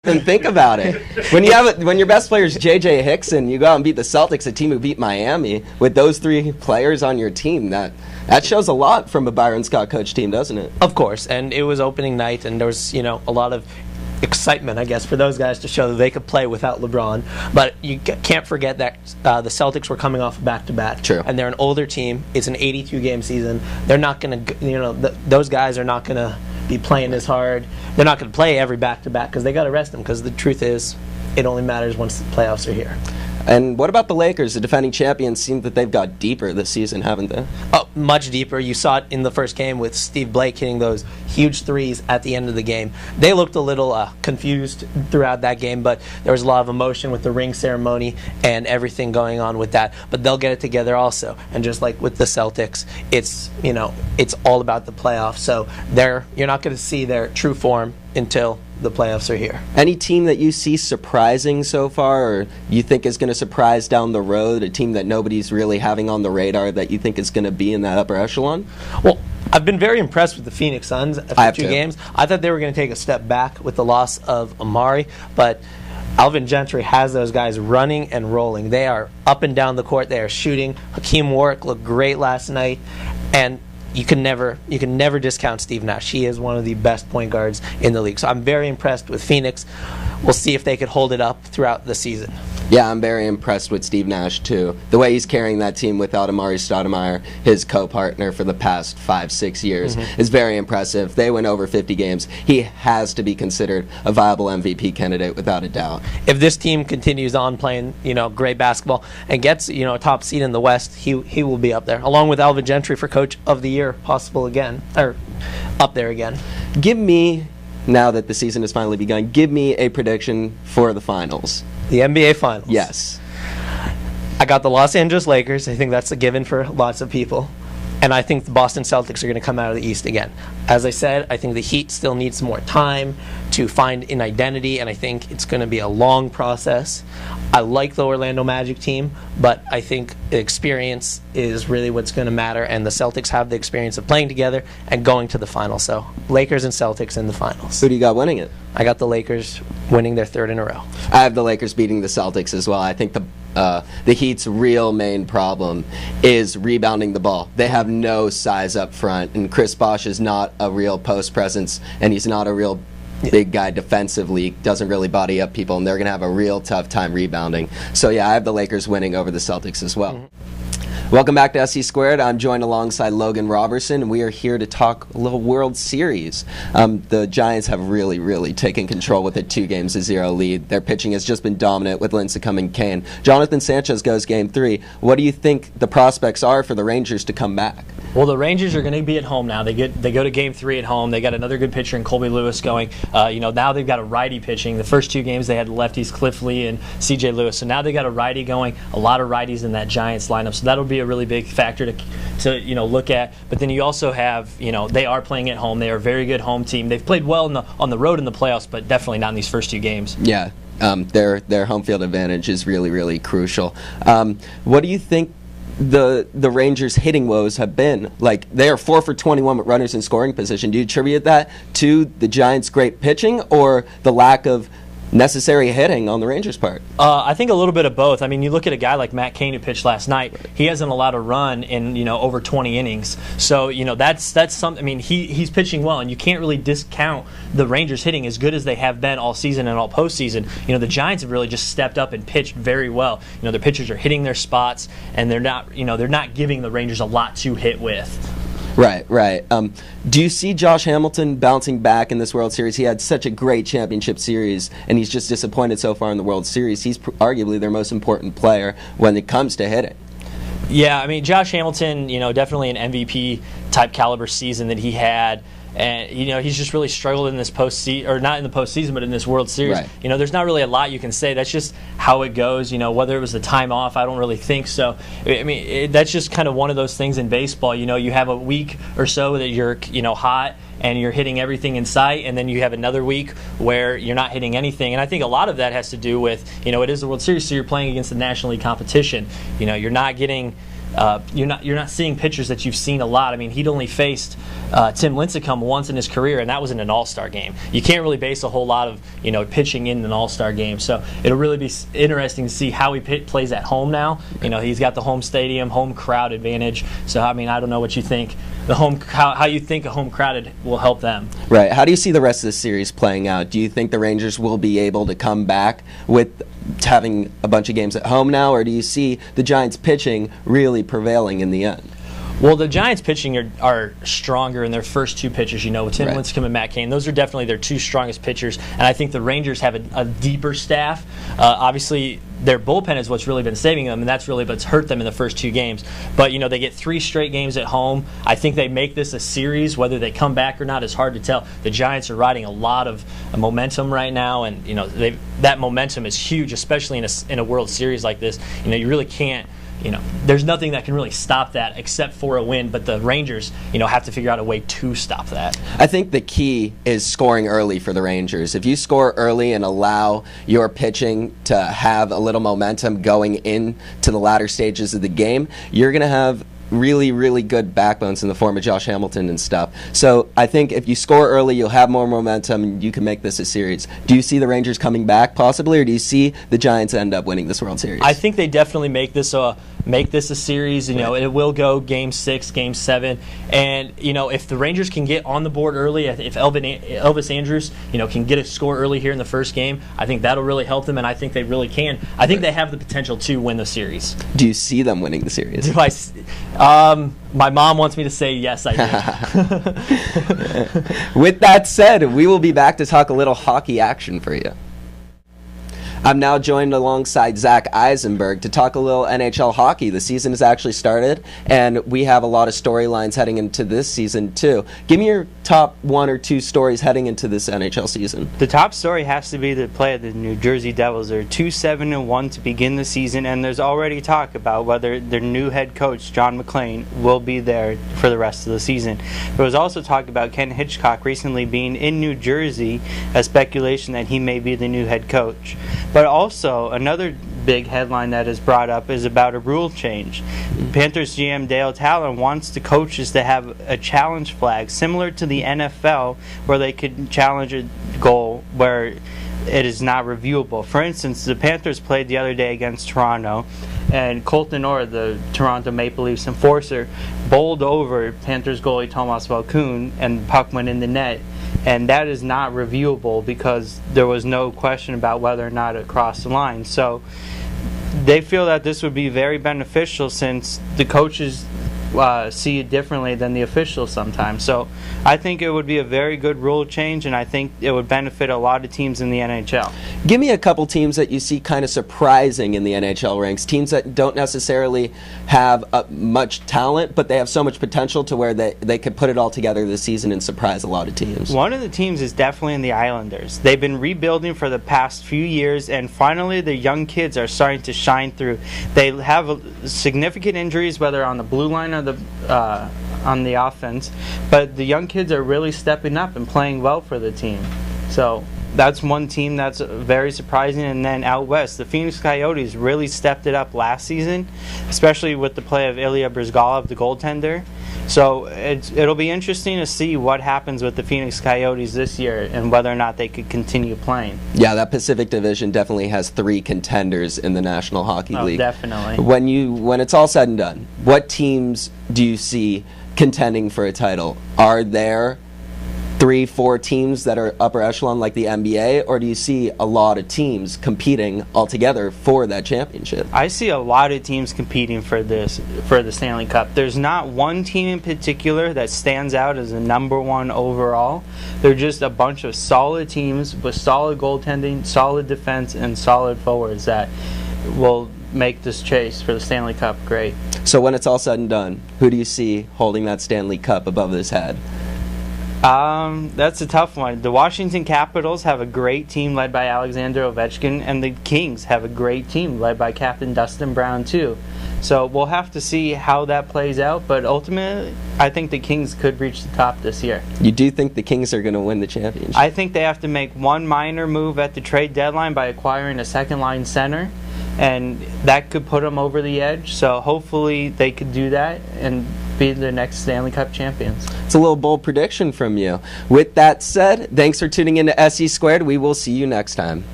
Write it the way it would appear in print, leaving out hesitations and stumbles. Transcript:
And think about it. When your best player is J.J. Hickson, you go out and beat the Celtics, a team who beat Miami, with those three players on your team. That shows a lot from a Byron Scott coach team, doesn't it? Of course, and it was opening night, and there was a lot of excitement, I guess, for those guys to show that they could play without LeBron. But you can't forget that the Celtics were coming off back-to-back. True. And they're an older team. It's an 82-game season. They're not going to, those guys are not going to be playing as hard. They're not going to play every back-to-back because they got to rest them, because the truth is it only matters once the playoffs are here. And what about the Lakers? The defending champions seem that they've got deeper this season, haven't they? Oh, much deeper. You saw it in the first game with Steve Blake hitting those huge threes at the end of the game. They looked a little confused throughout that game, but there was a lot of emotion with the ring ceremony and everything going on with that. But they'll get it together also. And just like with the Celtics, it's all about the playoffs. So you're not going to see their true form until the playoffs are here. Any team that you see surprising so far, or you think is going to surprise down the road, a team that nobody's really having on the radar that you think is going to be in that upper echelon? Well, I've been very impressed with the Phoenix Suns after 2 games. I thought they were going to take a step back with the loss of Amari, but Alvin Gentry has those guys running and rolling. They are up and down the court. They are shooting. Hakeem Warwick looked great last night, and you can never discount Steve Nash. He is one of the best point guards in the league. So I'm very impressed with Phoenix. We'll see if they could hold it up throughout the season. Yeah, I'm very impressed with Steve Nash, too. The way he's carrying that team without Amari Stoudemire, his co-partner for the past 5-6 years, is very impressive. They win over 50 games. He has to be considered a viable MVP candidate without a doubt. If this team continues on playing, great basketball and gets, a top seed in the West, he will be up there, along with Alvin Gentry for Coach of the Year, possible again, or up there again. Give me, now that the season has finally begun, give me a prediction for the finals. The NBA Finals. Yes. I got the Los Angeles Lakers. I think that's a given for lots of people. And I think the Boston Celtics are going to come out of the East again. As I said, I think the Heat still need some more time to find an identity, and I think it's going to be a long process. I like the Orlando Magic team, but I think experience is really what's going to matter, and the Celtics have the experience of playing together and going to the finals. So Lakers and Celtics in the finals. Who do you got winning it? I got the Lakers winning their 3rd in a row. I have the Lakers beating the Celtics as well. I think the Heat's real main problem is rebounding the ball. They have no size up front, and Chris Bosh is not a real post presence, and he's not a real big guy defensively, doesn't really body up people, and they're going to have a real tough time rebounding. So yeah, I have the Lakers winning over the Celtics as well. Welcome back to SC Squared. I'm joined alongside Logan Robertson, and we are here to talk a little World Series. The Giants have really taken control with a 2-0 lead. Their pitching has just been dominant with Lincecum and Kane. Jonathan Sanchez goes Game 3. What do you think the prospects are for the Rangers to come back? Well, the Rangers are going to be at home now. They go to Game 3 at home. They got another good pitcher in Colby Lewis going. Now they've got a righty pitching. The first 2 games they had lefties, Cliff Lee and C.J. Lewis. So now they got a righty going. A lot of righties in that Giants lineup. So that'll be a really big factor to look at. But then you also have they are playing at home. They are a very good home team. They've played well on the road in the playoffs, but definitely not in these first 2 games. Yeah, their home field advantage is really crucial. What do you think the Rangers' hitting woes have been? Like, they are 4 for 21 with runners in scoring position. Do you attribute that to the Giants' great pitching or the lack of necessary hitting on the Rangers' part? I think a little bit of both. I mean, you look at a guy like Matt Cain who pitched last night. He hasn't allowed a run in over 20 innings. So that's something. I mean, he's pitching well, and you can't really discount the Rangers hitting as good as they have been all season and all postseason. The Giants have really just stepped up and pitched very well. Their pitchers are hitting their spots, and they're not giving the Rangers a lot to hit with. Right. Do you see Josh Hamilton bouncing back in this World Series? He had such a great championship series, and he's just disappointed so far in the World Series. He's arguably their most important player when it comes to hitting. Yeah, I mean, Josh Hamilton, definitely an MVP-type caliber season that he had. And, he's just really struggled in this postseason, or not in the postseason, but in this World Series. Right. There's not really a lot you can say. That's just how it goes. Whether it was the time off, I don't really think so. I mean, that's just kind of one of those things in baseball. You have a week or so that you're, hot and you're hitting everything in sight, and then you have another week where you're not hitting anything. And I think a lot of that has to do with, it is the World Series, so you're playing against the National League competition. You're not getting you're not seeing pitchers that you've seen a lot. I mean, he'd only faced Tim Lincecum once in his career, and that was in an All-Star game. You can't really base a whole lot of pitching in an All-Star game. So it'll really be interesting to see how he plays at home now. He's got the home stadium, home crowd advantage. So I mean, I don't know what you think. How you think a home crowd will help them. Right. How do you see the rest of the series playing out? Do you think the Rangers will be able to come back with having a bunch of games at home now, or do you see the Giants pitching really prevailing in the end? Well, the Giants pitching are stronger in their first two pitchers, with Tim Right. Lincecum and Matt Cain. Those are definitely their two strongest pitchers, and I think the Rangers have a deeper staff. Obviously, their bullpen is what's really been saving them, and that's really what's hurt them in the first two games. But, they get 3 straight games at home. I think they make this a series. Whether they come back or not is hard to tell. The Giants are riding a lot of momentum right now, and, that momentum is huge, especially in a World Series like this. You really can't. There's nothing that can really stop that except for a win, but the Rangers, have to figure out a way to stop that. I think the key is scoring early for the Rangers. If you score early and allow your pitching to have a little momentum going into the latter stages of the game, you're going to have really, really good backbones in the form of Josh Hamilton and stuff. So I think if you score early, you'll have more momentum and you can make this a series. Do you see the Rangers coming back possibly, or do you see the Giants end up winning this World Series? I think they definitely make this a series. It will go Game 6, Game 7, and if the Rangers can get on the board early, if Elvis Andrus can get a score early here in the first game, I think that'll really help them, and I think they really can. I think they have the potential to win the series. Do you see them winning the series? My mom wants me to say yes, I do. With that said, we will be back to talk a little hockey action for you. I'm now joined alongside Zach Eisenberg to talk a little NHL hockey. The season has actually started, and we have a lot of storylines heading into this season, too. Give me your top 1 or 2 stories heading into this NHL season. The top story has to be the play of the New Jersey Devils. They're 2-7-1 to begin the season, and there's already talk about whether their new head coach, John McClain, will be there for the rest of the season. There was also talk about Ken Hitchcock recently being in New Jersey, a speculation that he may be the new head coach. But also, another big headline that is brought up is about a rule change. Panthers GM Dale Talon wants the coaches to have a challenge flag similar to the NFL, where they could challenge a goal where it is not reviewable. For instance, the Panthers played the other day against Toronto, and Colton Orr, the Toronto Maple Leafs enforcer, bowled over Panthers goalie Tomas Valkun, and the puck went in the net. And that is not reviewable because there was no question about whether or not it crossed the line. So they feel that this would be very beneficial since the coaches see it differently than the officials sometimes. So I think it would be a very good rule change, and I think it would benefit a lot of teams in the NHL. Give me a couple teams that you see kind of surprising in the NHL ranks, teams that don't necessarily have much talent, but they have so much potential to where they could put it all together this season and surprise a lot of teams. One of the teams is definitely in the Islanders. They've been rebuilding for the past few years, and finally the young kids are starting to shine through. They have significant injuries, whether on the blue line or on the offense, but the young kids are really stepping up and playing well for the team. So that's one team that's very surprising. And then out west, the Phoenix Coyotes really stepped it up last season, especially with the play of Ilya Bryzgalov, the goaltender. So it'll be interesting to see what happens with the Phoenix Coyotes this year and whether or not they could continue playing. Yeah, that Pacific Division definitely has 3 contenders in the National Hockey League. Definitely. When it's all said and done, what teams do you see contending for a title? Are there 3-4 teams that are upper echelon like the NBA, or do you see a lot of teams competing altogether for that championship? I see a lot of teams competing for the Stanley Cup. There's not one team in particular that stands out as the number 1 overall. They're just a bunch of solid teams with solid goaltending, solid defense, and solid forwards that will make this chase for the Stanley Cup great. So when it's all said and done, who do you see holding that Stanley Cup above his head? That's a tough one. The Washington Capitals have a great team led by Alexander Ovechkin, and the Kings have a great team led by Captain Dustin Brown too. So we'll have to see how that plays out, but ultimately I think the Kings could reach the top this year. You do think the Kings are going to win the championship? I think they have to make one minor move at the trade deadline by acquiring a second-line center, and that could put them over the edge. So hopefully they could do that and be the next Stanley Cup champions. It's a little bold prediction from you. With that said, thanks for tuning in to SE Squared. We will see you next time.